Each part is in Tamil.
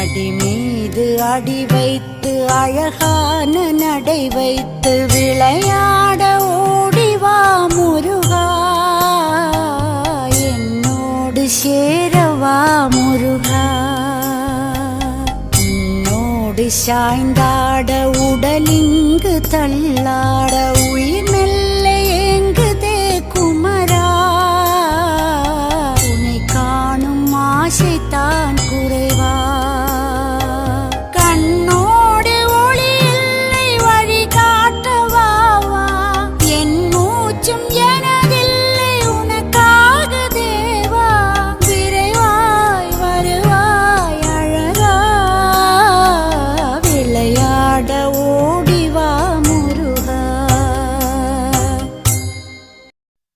அடி மீது அடி வைத்து அழகான நடை வைத்து விளையாட ஓடிவா முருகா, என்னோடு சேரவா முருகா. உன்னோடு சாய்ந்தாட உடலிங்கு தள்ளாட உயிர் மெல்ல ஏங்குதே குமரா, உன்னை காணும் ஆசைத்தான் குறைவா. கண்ணோடு ஒளி இல்லை வழி காட்டவாவா, என் மூச்சும் எனதில்லை உனக்காக தேவா. விரைவாய் வருவாய் அழகா, விளையாட ஓடிவா முருகா.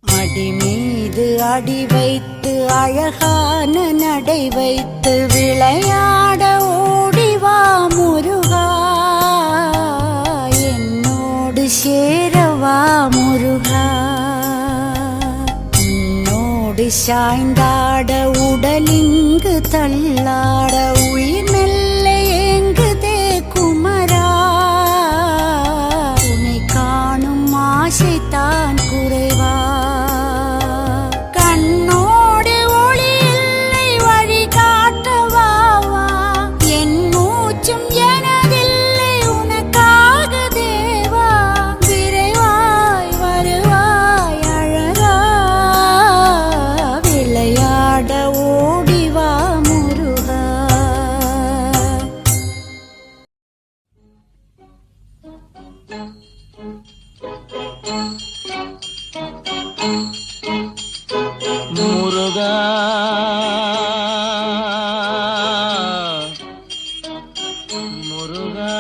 அடி மீது அடி வைத்து அழகான நடை வைத்து விளையாட ஓடிவா முருகா, என்னோடு சேரவா முருகா. உன்னோடு சாய்ந்தாட உடலிங்கு தள்ளாட உயிர் மெல்ல ஏங்குதே குமரா, உன்னை காணும் ஆசைத்தான் குறைவா. கண்ணோடு ஒளி இல்லை வழி காட்டவாவா, என் மூச்சும் எனதில்லை உனக்காக தேவா. விரைவாய் வருவாய் அழகா, விளையாட ஓடிவா முருகா. முருகா முருகா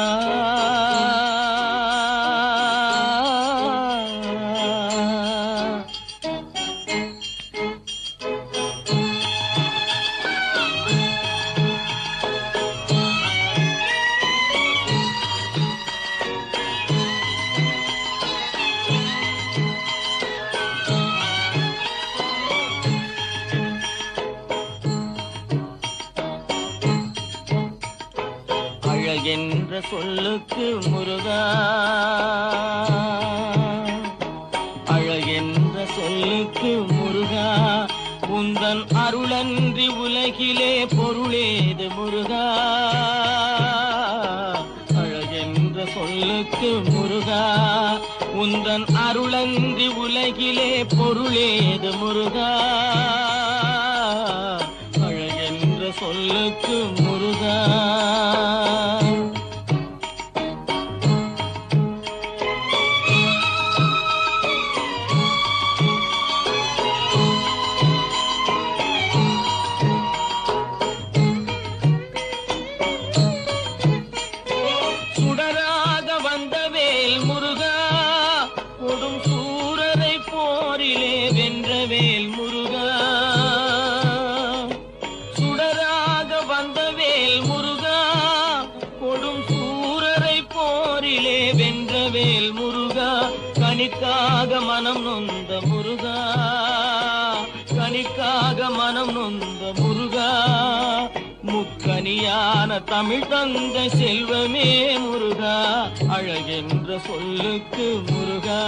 அழகென்ற சொல்லுக்கு முருகா, அழகென்ற சொல்லுக்கு முருகா, உந்தன் அருளன்றி உலகிலே பொருளேது முருகா. அழகென்ற சொல்லுக்கு முருகா, உந்தன் அருளன்றி உலகிலே பொருளேது முருகா. அழகென்ற சொல்லுக்கு முருகா. சுடராக வந்த வேல் முருகா, கொடும் சூரரை போரிலே வென்ற வேல் முருகா. சுடராக வந்த வேல் முருகா, கொடும் சூரரை போரிலே வென்ற வேல் முருகா. கனிக்காக மனம் நொந்த முருகா, கனிக்காக மனம் நொந்த முருகா. முக்கனியான தமிழ் தந்த செல்வமே முருகா, அழகென்ற சொல்லுக்கு முருகா.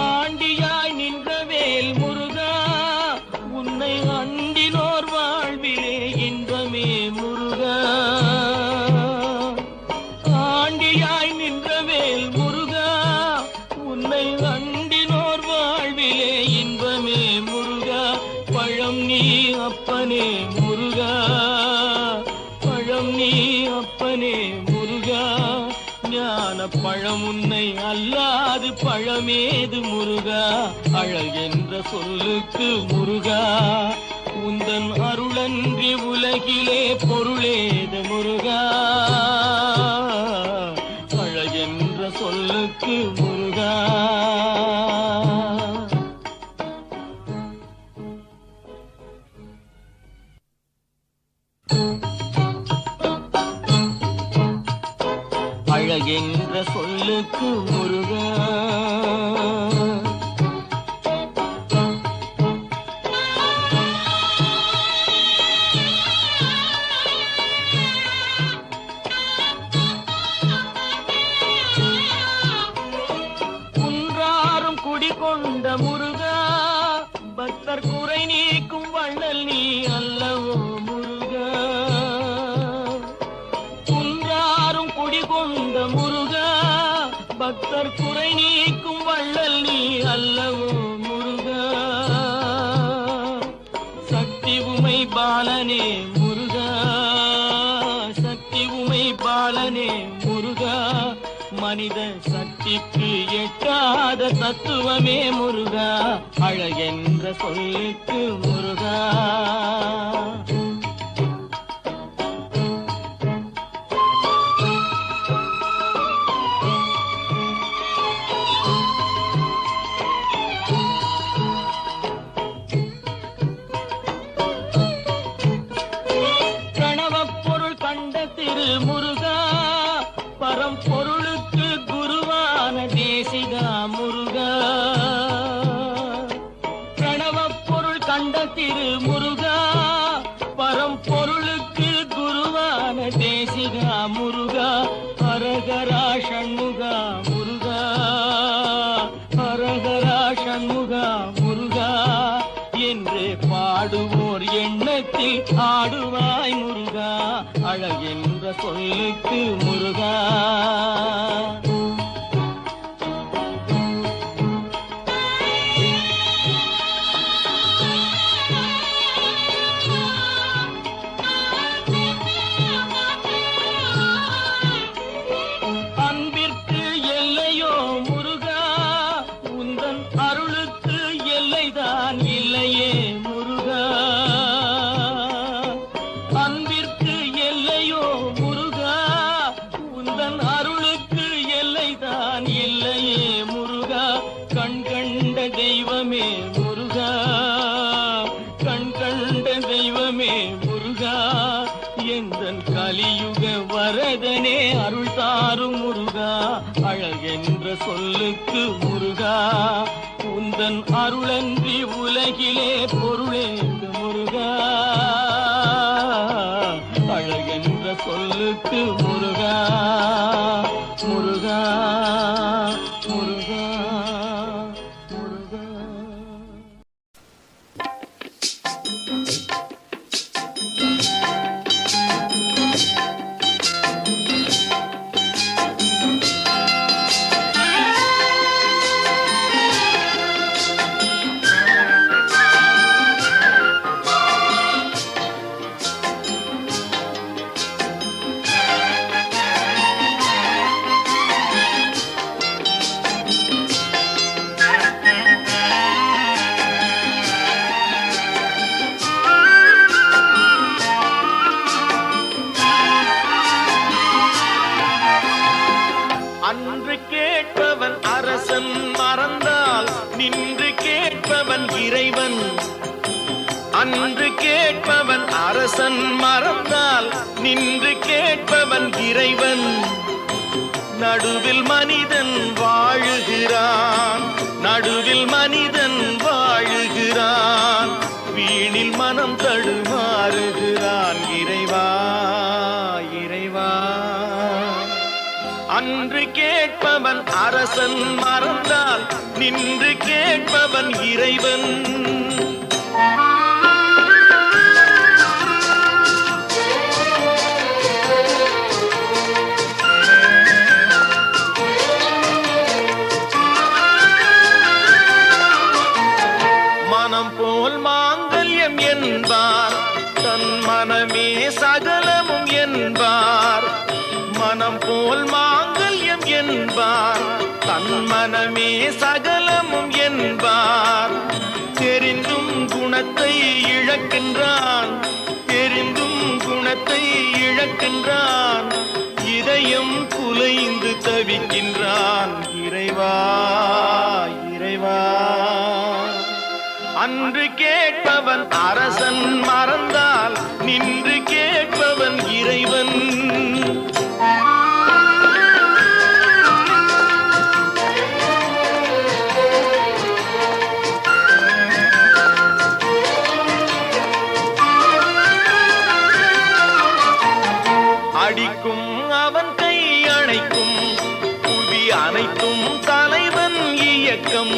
ஆண்டியாய் நின்ற வேல் முருகா, உன்னை அண்டினோர் வாழ்விலே இன்பமே முருகா. ஆண்டியாய் நின்ற வேல் முருகா, உன்னை அண்டினோர் வாழ்விலே இன்பமே முருகா. பழம் நீ அப்பனே முருகா, பழம் நீ அப்பனே முருகா. ஞான பழம் உன்னை அல்லாது பழமேது முருகா. அழகென்ற சொல்லுக்கு முருகா, உந்தன் அருளன்றி உலகிலே பொருளேது முருகா. அழகென்ற சொல்லுக்கு முருகா. அழகென்ற சொல்லுக்கு முருகா. குன்றாரும் குடிகொண்ட முருகா, பக்தர் குறை நீக்கும் வள்ளல் நீ அல்லவோ முருகா. குன்றாரும் குடிகொண்ட முருகா, பக்தர் குறை நீக்கும் வள்ளல் நீ அல்லவோ முருகா. சக்தி உமை பாலனே முருகா, சக்தி உமை பாலனே முருகா. மனித சக்திக்கு எட்டாத தத்துவமே முருகா, அழகென்ற சொல்லுக்கு முருகா. கணவப் பொருள் கண்ட திரு முருகா, பரம்பொருளுக்கு குருவான தேசிகா முருகா. பிரணவப் பொருள் கண்ட திரு முருகா, பரம்பொருளுக்கு குருவான தேசிகா முருகா. ஹரஹரா ஷண்முகா முருகா, ஹரஹரா ஷண்முகா முருகா என்று பாடுவோர் எண்ணத்தில் ஆடுவாய் முருகா, அழகென்ற சொல்லுக்கு முருகா. அன்பிற்கு எல்லையோ முருகா, உந்தன் அருளுக்கு எல்லைதான் இல்லையே முருகா. அன்பிற்கு எல்லையோ முருகா, உந்தன் அருளுக்கு எல்லைதான் இல்லையே முருகா. கண் கண்ட தெய்வமே முருகா, கண் கண்ட தெய்வமே முருகா. எந்தன் கலியுக வரதனே அருள் தாரும் முருகா, அழகென்ற சொல்லுக்கு முருகா. உந்தன் அருளன்றி உலகிலே பொருளேது முருகா, அழகென்ற சொல்லுக்கு முருகா. முருகா முருகா முருகா. அன்று கேட்பவன் அரசன் மறந்தால் நின்று கேட்பவன் இறைவன். அன்று கேட்பவன் அரசன் மறந்தால் நின்று கேட்பவன் இறைவன். நடுவில் மனிதன் வாழுகிறான், நடுவில் மனிதன் வாழுகிறான். வீணில் மனம் தடுமாறுகிறான் இறைவா இறைவா. அன்று கேட்பவன் அரசன் மறந்தால் நின்று கேட்பவன் இறைவன். மனம் போல் மாங்கல்யம் என்பார், தன் மனமே சகலமும் என்பார். மனம் போல் மாங்கல்யம் என்பார், தன் மனமே சகலமும் என்பார். தெரிந்தும் குணத்தை இழக்கின்றான், தெரிந்தும் குணத்தை இழக்கின்றான். இதயம் குலைந்து தவிக்கின்றான் இறைவா இறைவா. அன்று கேட்பவன் அரசன் மறந்தால் நின்று கேட்பவன் இறைவன். அடிக்கும் அவன் கை அணைக்கும் புவி அனைத்தும் தலைவன் இயக்கம்.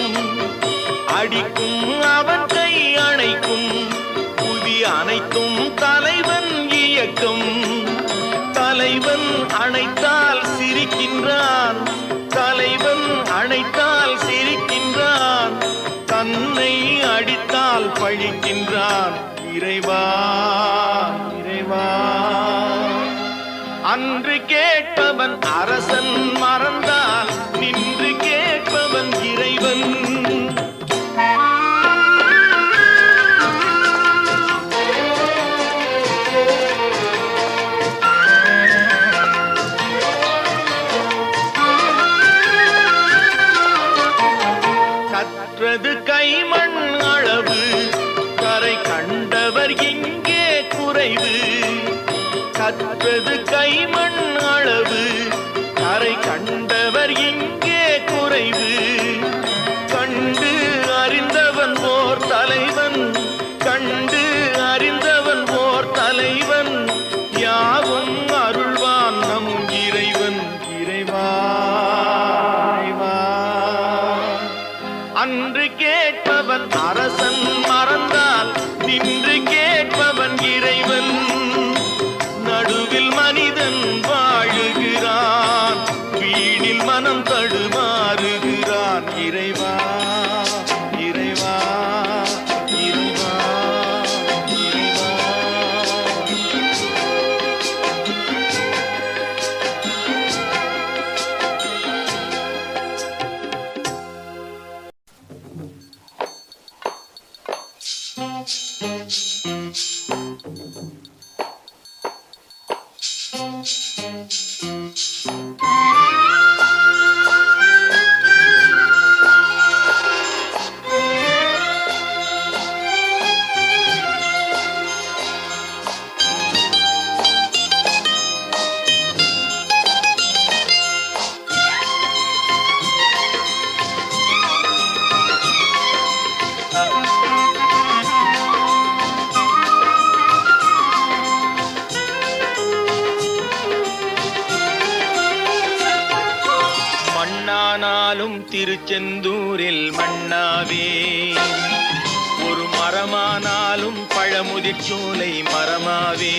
அடிக்கும் அவன் கை அணைக்கும் புவி அனைத்தும் தலைவன் இயக்கம். தலைவன் அணைத்தால் சிரிக்கின்றான், தலைவன் அணைத்தால் சிரிக்கின்றான், தன்னை அடித்தால் பழிக்கின்றான். இறைவா இறைவா, அன்று கேட்பவன் அரசன் மறந்தால் நின்று கேட்பவன் இறைவன். கற்றது கைமண் அளவு, கரை கண்டவர் இங்கே குறைவு. கற்றது கைமண் அளவு, கரை கண்டவர் இங்கே குறைவு. கண்டு அறிந்தவன் ஓர் தலைவன், கண்டு அறிந்தவன் ஓர் தலைவன், யாவும் அருள்வான் நம் இறைவன். இறைவா இறைவா, அன்று கேட்பவன் அரசன் மறந்தால் நின்று கேட்பவன் இறைவன். நடுவில் மனிதன் வாழுகிறான், வீணில் மனம் தடுமாறுகிறான். இறைவா இறைவா இறைவா இறைவா. மண்ணானாலும் திருச்செந்தூரில் மண்ணாவே, ஒரு மரமானாலும் பழமுதிர்ச்சோலை மரமாவே.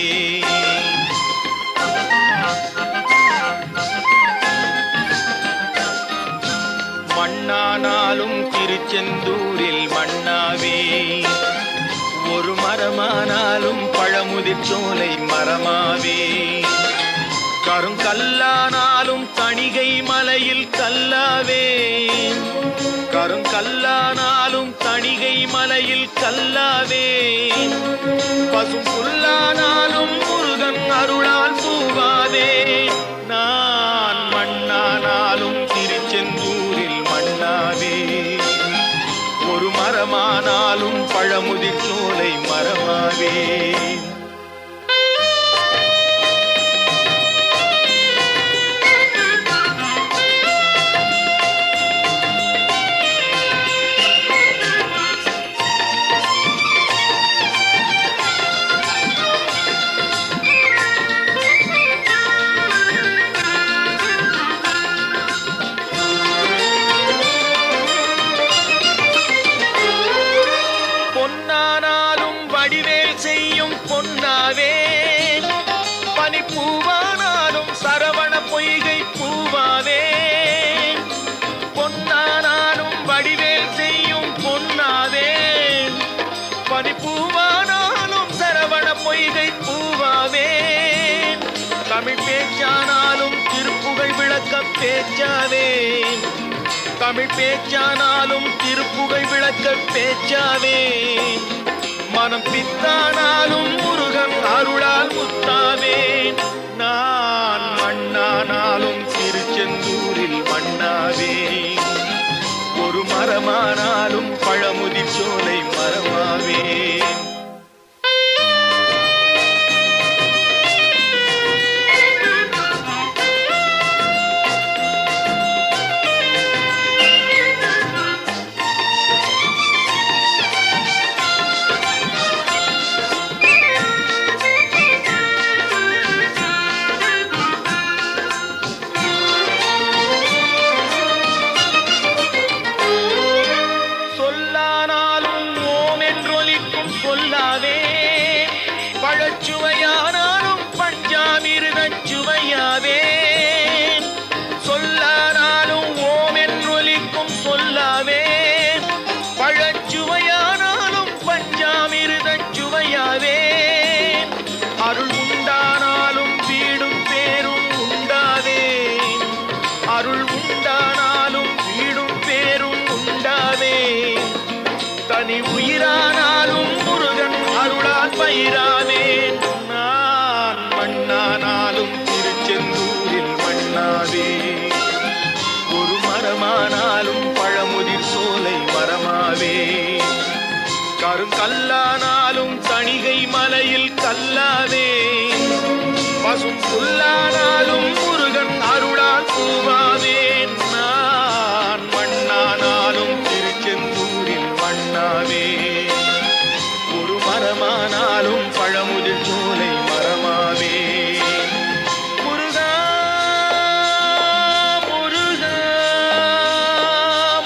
மண்ணானாலும் திருச்செந்தூரில் மண்ணாவே, ஒரு மரமானாலும் பழமுதிர்ச்சோலை மரமாவே. கருங்கல்லானாலும் தணிகை மலையில் கல்லாவே, கருங்கல்லானாலும் தணிகை மலையில் கல்லாவே. பசும் புல்லானாலும் முருகன் அருளால் பூவாவே. நான் மண்ணானாலும் திருச்செந்தூரில் மண்ணாவே, ஒரு மரமானாலும் பழமுதிர்ச்சோலை மரமாவே. பொன்னானாலும் வடிவேல் செய்யும் பொன்னாவே, பனிப்பூவானாலும் சரவண பொய்கை பூவாவே. பொன்னானாலும் வடிவேல் செய்யும் பொன்னாவே, பனிப்பூவானாலும் சரவண பொய்கை பூவாவே. தமிழ் பேச்சானாலும் திருப்புகழ் விளக்க பேச்சாவே, தமிழ் பேச்சானாலும் திருப்புகழ் விளக்க பேச்சாவே. மனம் பித்தானாலும் முருகன் அருளால் முத்தாவே. நான் மண்ணானாலும் திருச்செந்தூரில் மண்ணாவே, ஒரு மரமானாலும் பழமுதிர்ச்சோலை மரமாவே. மரமானாலும் திருச்செந்தூரில் மண்ணாவே. ஒரு மரமானாலும் பழமுதிர் சோலை மரமாவே. கருங்கல்லானாலும் தணிகை மலையில் கல்லாவே. பசும் புல்லானாலும் முருகன் அருளால் பூவாவேன். நான் மண்ணானாலும் திருச்செந்தூரில் மண்ணாவே. ஒரு மரமானாலும் பழமுதிர் சோலை மரமாவே. முருகா முருகா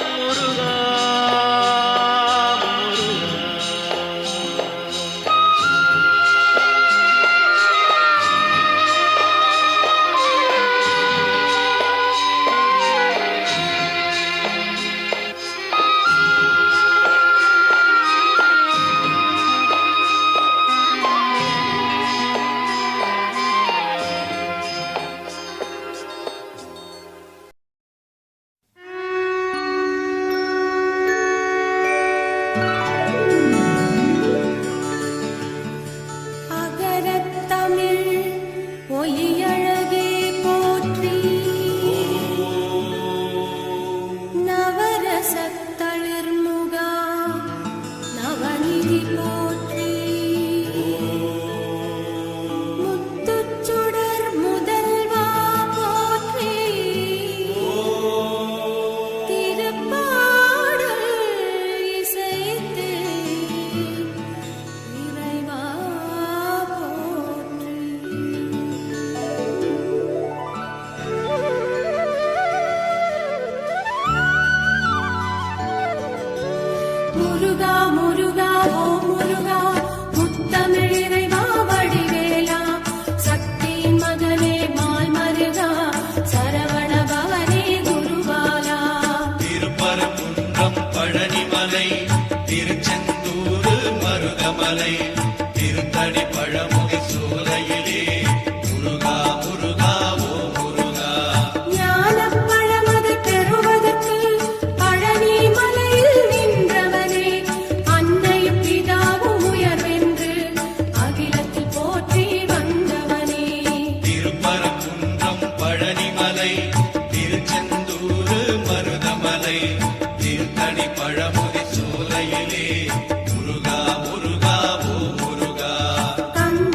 முருகா அகரத்தமிழ் ஒலியழகே போற்றி. நவரசத்தளிர்முகா நவநிதி போற்றி. முத்துச்சுடர் முதல்வா போற்றி. திருப்பாடல் இசைத்து இறைவா போற்றி. முருகா முருகா ஓ முருகா முத்தமிழ் இறைவா வடிவேலா சக்தியின் மகனே மால் மருகா சரவண பவனே குருபாலா. திருப்பரங்குன்றம் பழனிமலை திருச்செந்தூர் மருதமலை திருத்தடி பழமுகை சோலையிலே முருகா முருகா ஓ முருகா. ஞானப் பழமதை பெறுவதற்கு பழனி மலையில் நின்றவனே. அன்னையும் பிதாவும் உயர்வென்று அகிலத்தில் போற்றி வந்தவனே. திருப்பரங்குன்றம் பழனிமலை திருச்செந்தூர் மருதமலை திருத்தடி பழமுகை சோலையிலே முருகா முருகா ஓ முருகா. கந்த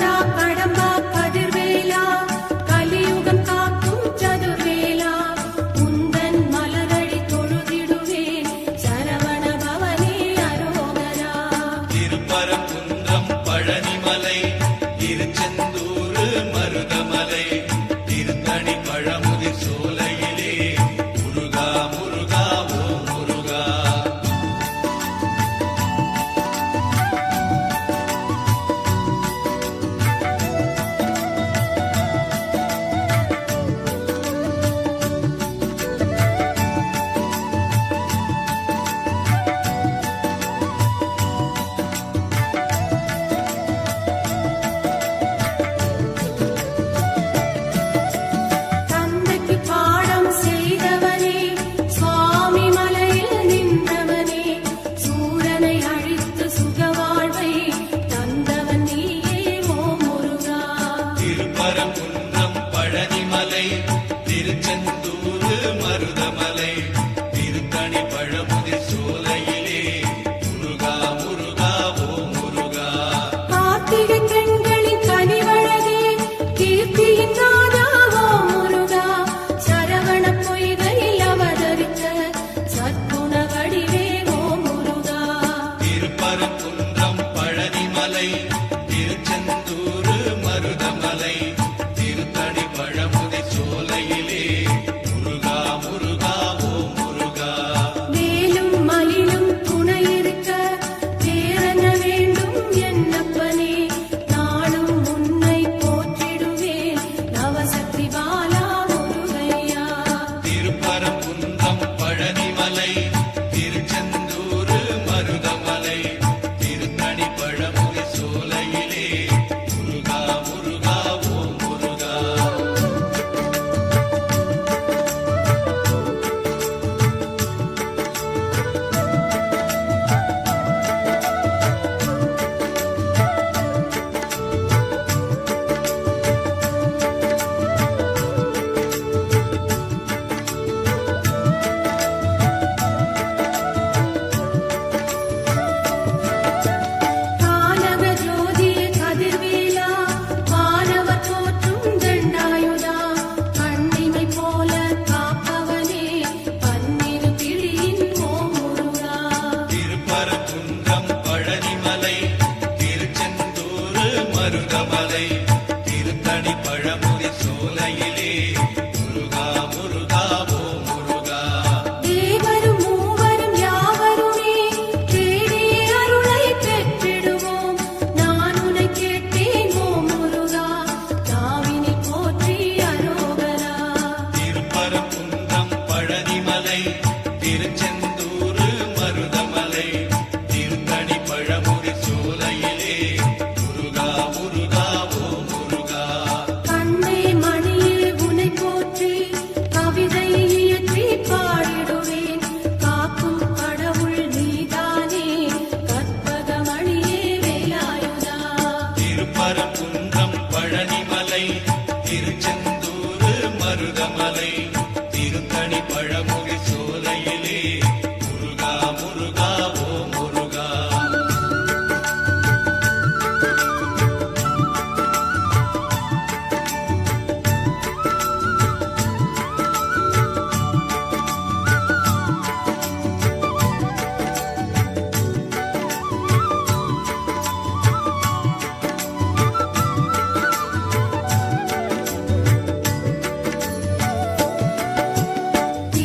பழமுதி சோலையிலே முருகா முருகா ஓ முருகா. தேவரும் மூவரும் யாவருமே தேடி அருளை பெற்றிடுவோம். நான் உன்னை கேட்டேன் ஓ முருகா, நாவினை போற்றி அரோகரா. திருப்பரங்குன்றம் பழனிமலை திருச்செந்தூர் மருதமலை திருத்தணி பழமுதி சோலையிலே முருகா முருகா ஓ முருகா. கண்ணே மணியே உன்னை போற்றி கவிதை இயற்றி பாடிடுவேன். காக்கும் கடவுள் நீதானே கற்பகமணியே வேலாயுதா. திருப்பரங்குன்றம் பழனிமலை திருச்செந்தூர் மருதமலை திருத்தணி பழமுதி சோலையிலே முருகா முருகா ஓ முருகா.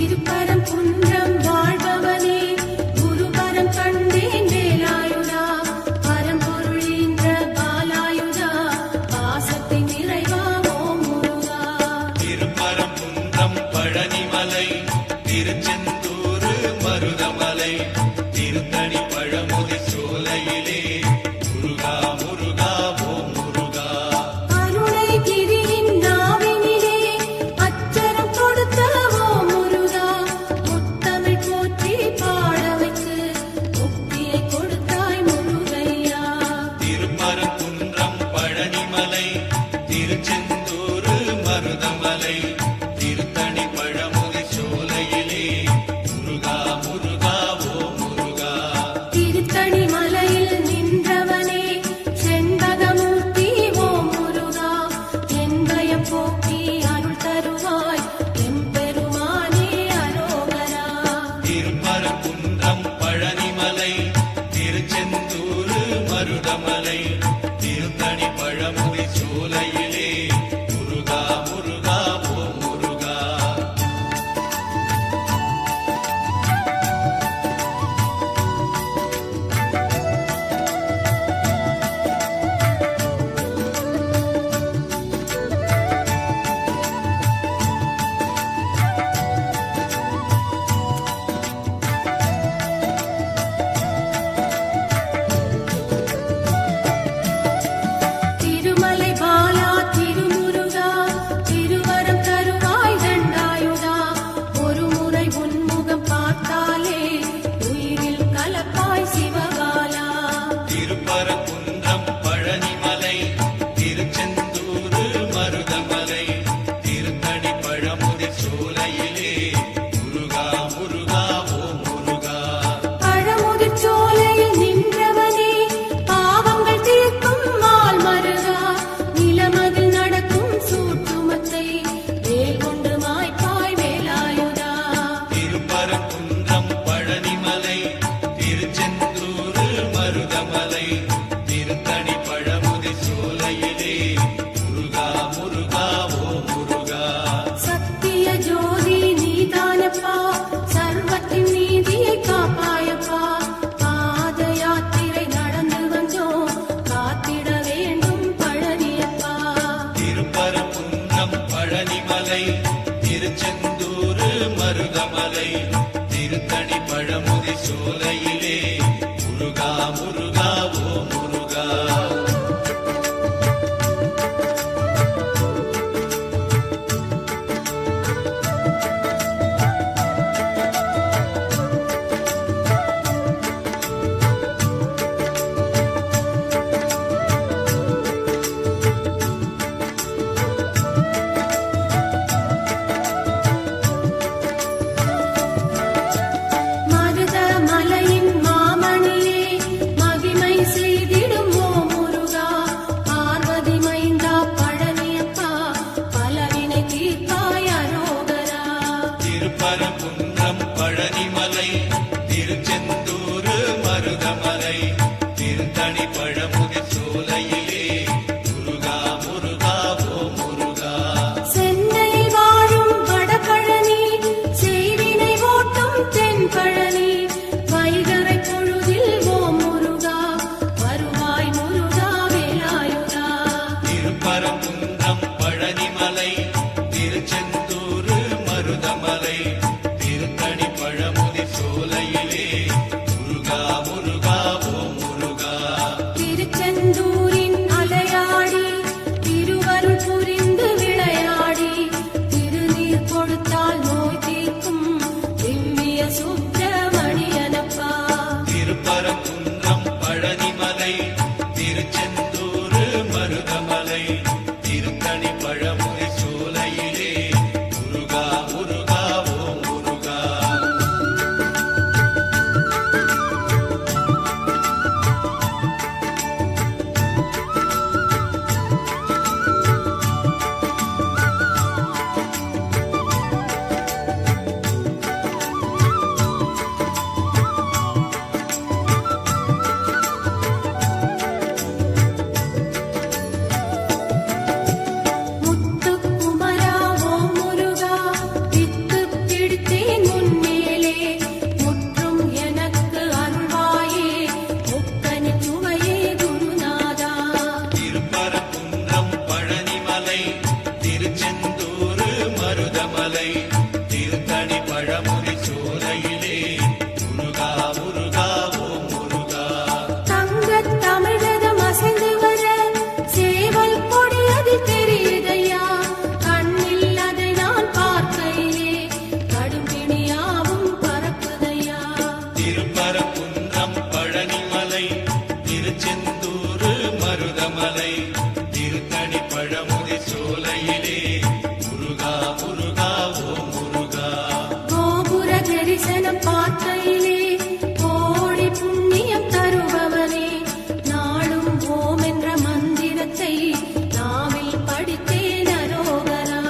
திருப்பரங்குன்றம் வாழ்பவனே குருபரம் கண்டேன் வேலாயுதா. பரம்பொருள் ஈன்ற பாலாயுதா, பாசத்தின் நிறைவா ஓ முருகா. திருப்பரங்குன்றம் பழனிமலை திருச்செந்தூர் மருதமலை திருத்தணி பழமுதி சோலையிலே முருகா முருகா ஓ முருகா. அருணகிரியின் நாவினிலே அச்சரம் கொடுத்த ஓ முருகா. முத்தமிழ் போற்றி பாட வைத்து முக்தியை கொடுத்தாய் முருகையா. திருப்பரங்குன்றம் பழனிமலை திருச்செந்தூர் மருதமலை திருத்தணி பழமுதி சோலையிலே முருகா முருகா ஓ முருகா. திருத்தணி மலையில் நின்றவனே செண்பகமூர்த்தி ஓ முருகா. என் பயம் போக்கி அருள் தருவாய் எம்பெருமானே அரோகரா. திருப்பரங்குன்றம் பழனிமலை திருச்செந்தூர் மருதமலை திருத்தணி பழமுதி சோலையிலே முருகா முருகா ஓ முருகா. திருமலை பாலா திருமுருகா, திருவரம் தருவாய் தண்டாயுதா. ஒரு முறை உன்முகம் பார்த்தாலே உயிரில் கலப்பாய் சிவகாலா. திருப்பரங்குன்றம் பழனிமலை திருச்செந்தூர் மருதமலை திருத்தணி பழமுதி சோலையிலே முருகா முருகா ஓ முருகா. பழமுதிர் சோலையில் நின்றவனே பாவங்கள் தீர்க்கும் மால் மருகா. நிலமதில் நடக்கும் சூட்டுமத்தை வேல் கொண்டு மாய்ப்பாய் வேலாயுதா. திருப்பரங்குன்றம் பழனிமலை திருச்செந்தூர் மருதமலை திருத்தணி பழமுதி சோலையிலே முருகா முருகா ஓ முருகா. சத்திய ஜோதி நீதானப்பா, சர்வத்தின் நீதியை காப்பாயப்பா. பாத யாத்திரை நடந்து வந்தோம், காத்திட வேண்டும் பழனியப்பா. திருப்பரங்குன்றம் பழனிமலை திருச்செந்தூர் மருதமலை திருத்தணி பழமுதி சோலையிலே முருகா முருகா ஓ முருகா. மருத மலையின் மாமணியே மகிமை செய்திடும் ஓ முருகா. பார்வதி மைந்தா பழனியப்பா, பலவினை தீர்ப்பாய் அரோகரா. திருப்பரங்குன்றம் பழனிமலை திருச்செந்தூர் மருதமலை திருத்தணி பழமுதி சோலையிலே முருகா முருகா ஓ முருகா. பழனிமலை திருச்செந்தூர் மருதமலை திருத்தணி பழமுதி சோலையிலே முருகா முருகா ஓம் முருகா. திருச்செந்தூரின் அலையாடி திருவருள் புரிந்து விளையாடி திருநீர் கொடுத்தால் நோய் தீர்க்கும் திவ்ய சுப்பிரமணியனப்பா. திருப்பரங்குன்றம் பழனிமலை திருச்செந்தூர் மருதமலை திருத்தணி பழமுதி சோலையிலே முருகா முருகா ஓம் முருகா. முத்துக்குமரா ஓம் முருகா வித்து பிடித்தேன் முன்னேலே முற்றும் எனக்கு அருள்வாயே முக்கனி சுவையே குருநாதா. திருப்பரங்குன்றம் பழனிமலை திருச்செந்தூர் மருதமலை திருத்தணி பழமுதி சோலையிலே முருகா முருகா ஓம் முருகா. தங்கத் தமிழகம் அசைந்து வர சேவல் கொடியது தெரியுதையா கண்ணில் அதை நான் பார்க்கையிலே கடும்பிணியாவும் பறக்குதையா. திருப்பரங்குன்றம் பழனிமலை திருச்செந்தூர் மருதமலை திருத்தணி பழமுதி சோலையிலே முருகா முருகா ஓம் முருகா. கோபுர தரிசனம் பார்க்கையிலே கோடி புண்ணியம் தருபவனே நாளும் ஓம் என்ற மந்திரத்தை நாவில் படித்தேன் அரோகரா.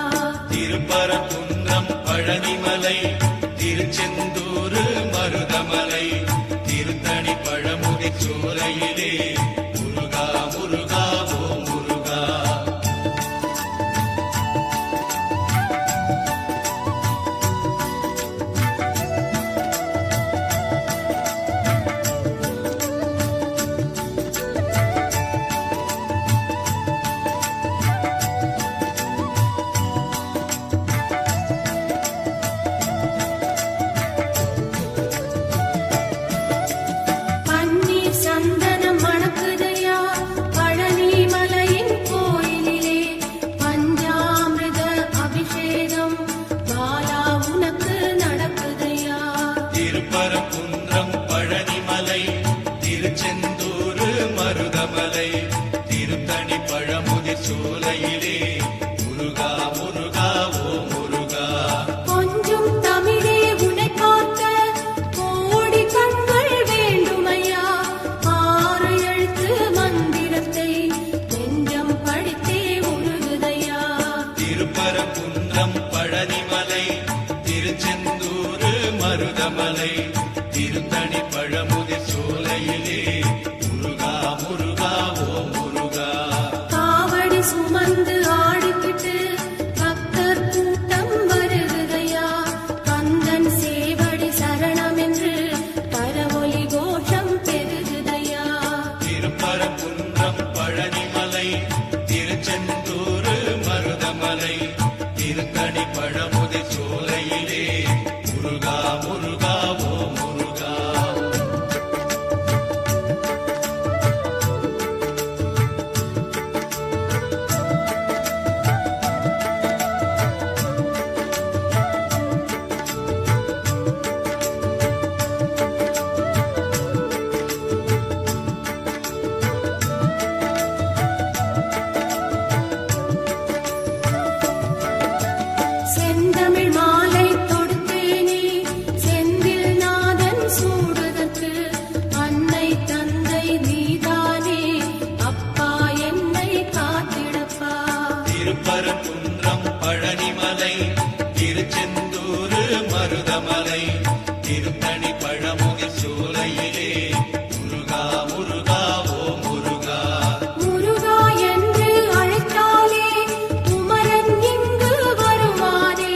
திருப்பரங்குன்றம் பழனிமலை திருச்செந்தூர் மருதமலை திருத்தணி பழமுதி சோலையிலே முருகா முருகா ஓம் முருகா. பன்னீர் சந்தனம் மணக்குதையா பழனிமலையின் கோயிலிலே பஞ்சாமிர்த அபிஷேகம் பாலா உனக்கு நடக்குதையா. திருப்பரங்குன்றம் பழனிமலை திருச்செந்தூர் மருதமலை திருத்தணி பழமுதி சோலையிலே முருகா முருகா ஓம் முருகா. கொஞ்சம் தமிழே உன்னை பார்க்க கோடி கண்கள் வேண்டுமையா ஆறு எழுத்து மந்திரத்தை நெஞ்சம் படித்தே உருகுதையா. திருப்பரங்குன்றம் பழனிமலை திருச்செந்தூர் மருதமலை திருத்தணி பழமுதி சோலையிலே முருகா முருகா ஓம் முருகா. காவடி சுமந்து ஆடிக்கிட்டு பக்தர் கூட்டம் வருகுதையா கந்தன் சேவடி சரணம் என்று பரவொலி கோஷம் பெருகுதையா. திருப்பரங்குன்றம் பழனிமலை திருச்செந்தூர் மருதமலை திருத்தணி பழமுதி சோலையிலே முருகா முருகா ஓம் முருகா. செந்தமிழ் மாலை தொடுத்தேனே செந்தில் நாதன் சூடுதற்கு அன்னை தந்தை நீதானே அப்பா என்னை காத்திடப்பா. திருப்பரங்குன்றம் பழனிமலை திருச்செந்தூர் மருதமலை திருத்தணி பழமுதி சோலையிலே முருகா முருகா ஓம் முருகா. முருகா என்று அழைத்தாலே குமரன் இங்கு வருவானே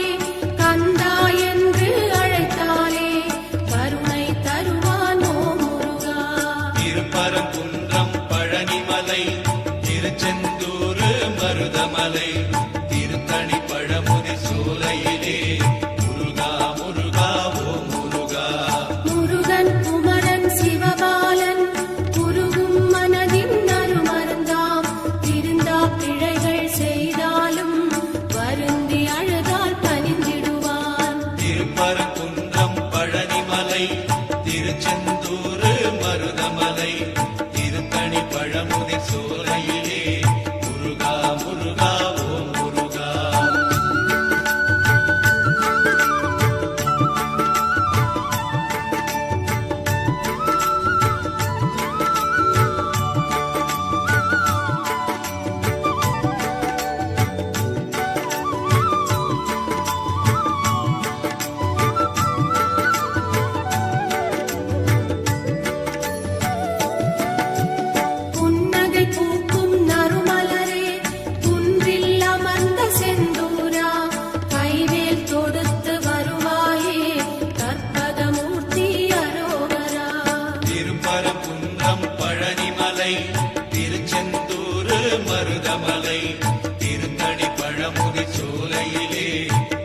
சோலையிலே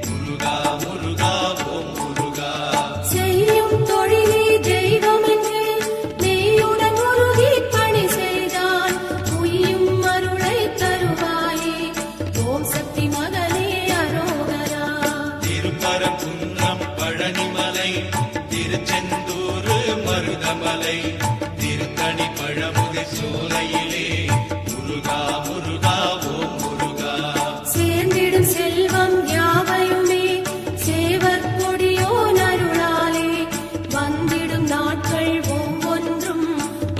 முருகா முருகா ஓம் முருகா செய்யும் தொழிலே தெய்வம் என்று நெய்யுடன் உருகி பணி செய்தால் உய்யும் அருளை தருவாயே. ஓம் சக்தி மகனே அரோகரா. திருப்பரங்குன்றம் பழனிமலை திருச்செந்தூர் மருதமலை திருத்தணி பழமுதி சோலையிலே முருகா முருகா ஓம் முருகா சேர்ந்திடும் செல்வம் யாவையுமே சேவர் கொடியோன் அருளாலே வந்திடும் நாட்கள் ஒவ்வொன்றும்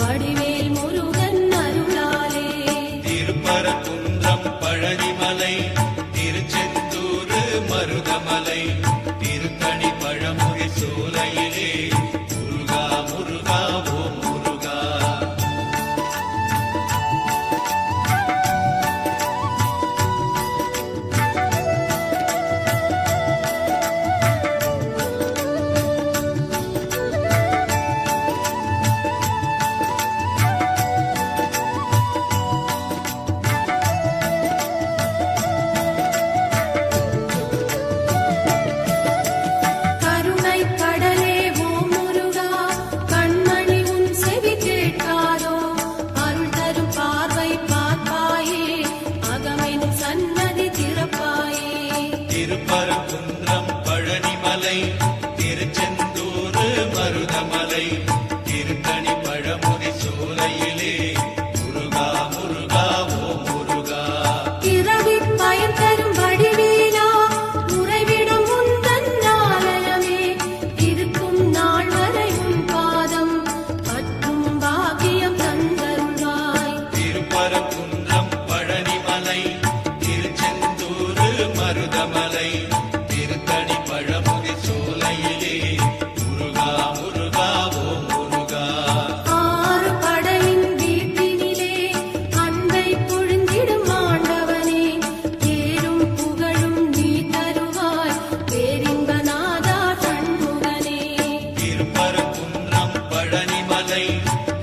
வடிவேல் முருகன் அருளாலே. திருப்பரங்குன்றம் பழனிமலை திருச்செந்தூர் மருதமலை திருத்தணி பழமுதி சோலையிலே முருகா முருகா ஓம் முருகா கருணை கடலே ஓம் முருகா கண்மணி உன் செவி கேட்காதோ அருள் தரும் பார்வை பார்ப்பாயே அகமெனும் சன்னதி திறப்பாயே. திருப்பரங்குன்றம் பழனிமலை திருச்செந்தூர் மருதமலை திருத்தணி பழமுதி சோலையிலே முருகா முருகா ஓம் முருகா பிறவி பயன் தரும் வடிவேலா உறைவிடம் உந்தன் ஆலயமே இருக்கும் நாள் வரை உன் பாதம் பற்றும் பாக்கியம் தந்தருள்வாய். திருப்பரங்குன்றம் பழனிமலை திருச்செந்தூர் மருதமலை திருத்தணி பழமுதி சோலையிலே முருகா முருகா ஓம் முருகா ஆறு படையின் வீட்டினிலே அன்பை பொழிந்திடும் ஆண்டவனே பேரும் புகழும் நீ தருவாய் பேரின்பநாதா சண்முகனே. திருப்பரங்குன்றம் பழனிமலை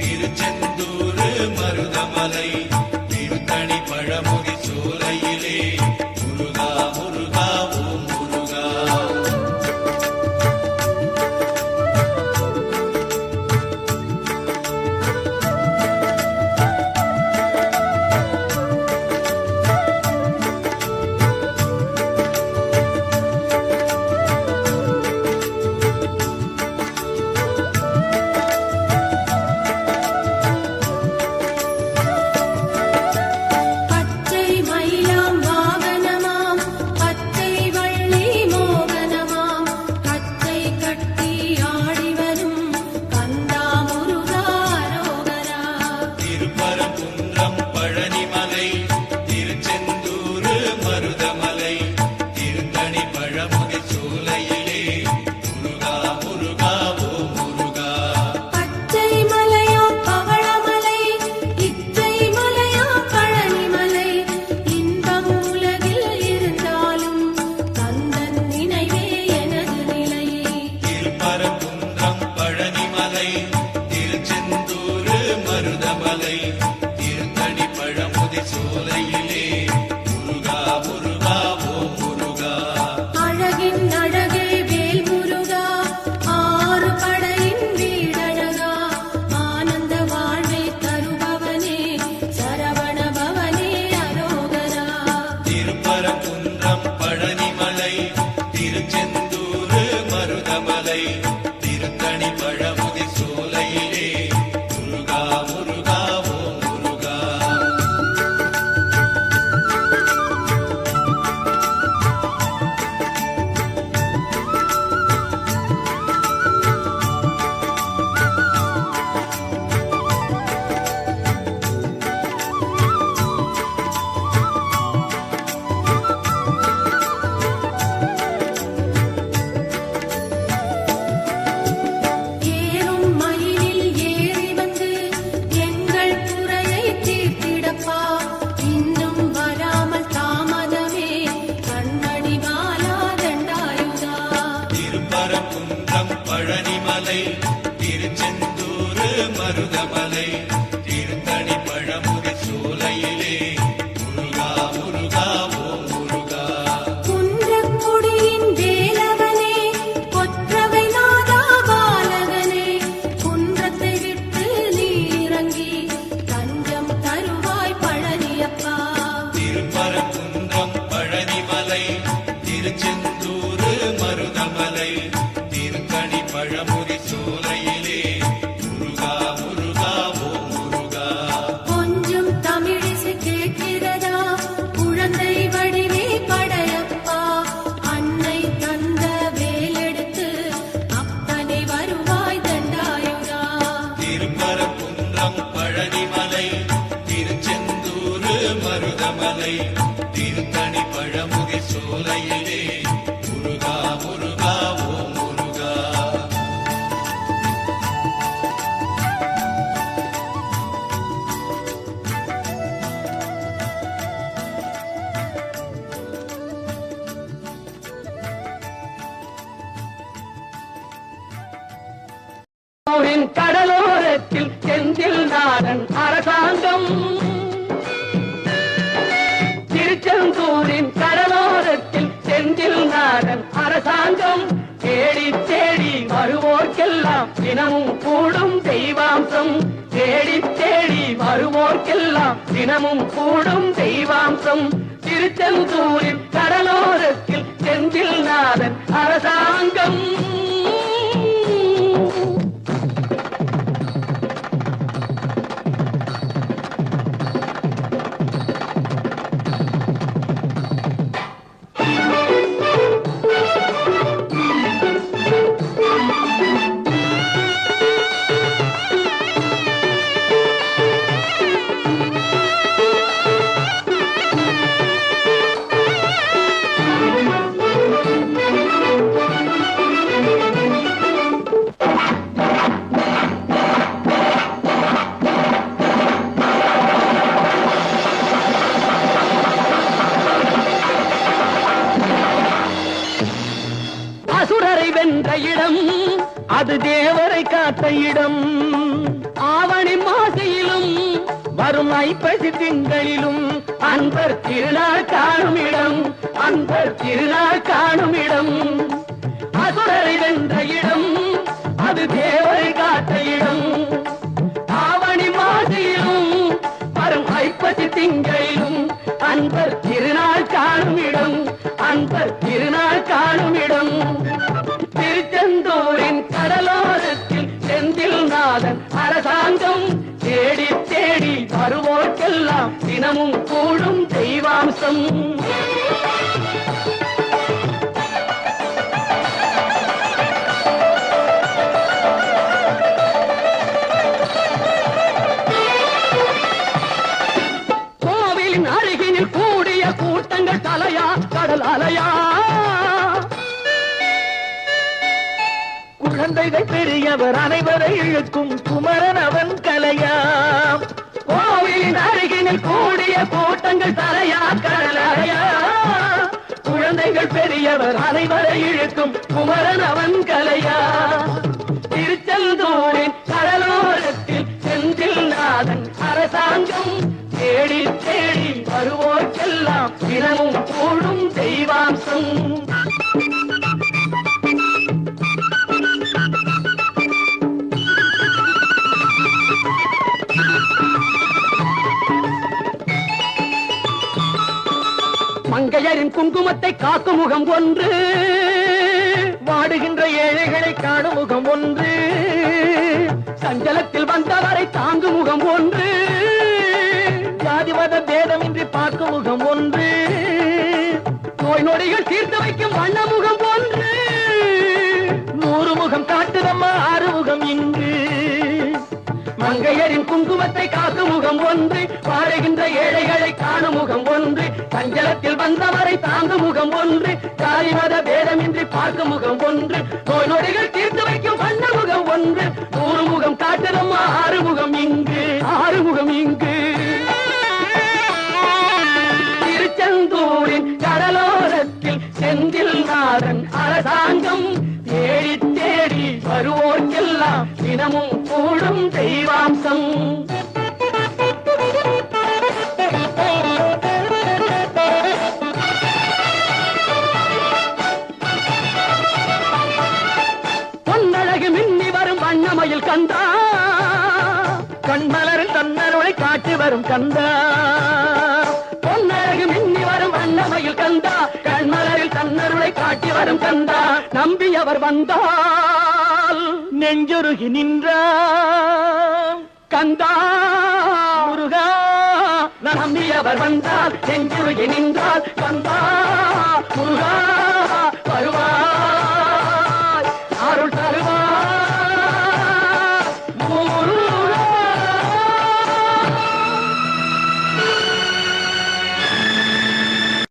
திருச்செந்தூர் மருதமலை திருத்தணி பழமுதி சோலையிலே முருகா முருகா ஓம் முலையிலே முருகா முருகா ஓ முருகா. கடலோரத்தில் செந்தில் நாடன் அரசாங்கம், திருச்செந்தூரின் கடலோரத்தில் செந்தில் நாடன் அரசாங்கம், தேடி தேடி வருவோர்க்கெல்லாம் தினமும் கூடும் தெய்வாம்சம், தேடி தேடி வருவோர்க்கெல்லாம் தினமும் கூடும் தெய்வாம்சம், திருச்செந்தூரின் கடலோரத்தில் செந்தில் நாடன் அரசாங்கம். அசுரரை வென்ற இடம் அது தேவரை காத்த இடம், ஆவணி மாசையிலும் வரும் ஐப்பசி திங்களிலும் அன்பர் திருநாள் காணும் இடம், அன்பர் திருநாள் காணும் இடம். அசுரரை வென்ற இடம் அது தேவரை காத்த இடம், ஆவணி மாசையிலும் வரும் ஐப்பசி திங்களிலும் அன்பர் திருநாள் காணும் இடம், அன்பர் திருநாள் காணும் இடம். திருச்செந்தூரின் கடலோரத்தில் செந்தில் நாதன் அரசாங்கம், தேடி தேடி வருவோர்க்கெல்லாம் தினமும் கூடும் தெய்வாம்சம். கோவிலின் அருகினில் கூடிய கூட்டங்கள் தலையா கடல் அலையா, குழந்தைகள் பெரியவர் அனைவரை இழுக்கும் குமரன் அவன் கலையாம். கோவிலின் அருகினில் கூடிய கூட்டங்கள் தலையா கடலையா, குழந்தைகள் பெரியவர் அனைவரை இழுக்கும் குமரன் அவன் கலையா. திருச்செந்தூரின் கடலோரத்தில் செந்தில் நாதன் அரசாங்கம், தேடி தேடி வருவோர்க்கெல்லாம் தினமும் கூடும் தெய்வாம்சம். மங்கையரின் குங்குமத்தை காக்கும் முகம் ஒன்று, வாடுகின்ற ஏழைகளை காணும் முகம் ஒன்று, சஞ்சலத்தில் வந்தவரை தாங்கும் முகம் ஒன்று, ஜாதி மத பேதமின்றி பார்க்கும் முகம் ஒன்று, நோய் நொடிகள் தீர்த்து வைக்கும் வண்ண முகம் ஒன்று, 100 முகம் காட்டுதம்மா 6 முகம் இங்கு. மங்கையரின் குங்குமத்தை காக்கும் முகம் ஒன்று, வாழுகின்ற ஏழைகளை காணும் முகம் ஒன்று, சஞ்சலத்தில் வந்தவரை தாங்கும் முகம் ஒன்று, ஜாதி மத பேதமின்றி பார்க்கும் முகம் ஒன்று, நோய் நொடிகள் தீர்த்து வைக்கும் வண்ண முகம் ஒன்று, 100 முகம் காட்டுதம்மா 6 முகம் இங்கு, 6 முகம் இங்கு. திருச்செந்தூரின் கடலோரத்தில் செந்தில் நாதன் அரசாங்கம், தேடி தேடி வருவோர்க்கெல்லாம் தினமும் கூடும் தெய்வாம்சம். பொன்னழகு மின்னி வரும் வண்ணமயில் கந்தா, கண்மலரில் தன்னருளை காட்டி வரும் கந்தா, பொன்னழகு மின்னி வரும் வண்ணமயில் கந்தா, கண்மலரில் தன்னருளை காட்டி வரும் கந்தா. நம்பியவர் வந்தால் நெஞ்சுருகி நின்றான் கந்தா முருகா, நம்பியவர் வந்தால் நெஞ்சுருகி நின்றால் கந்தா முருகா.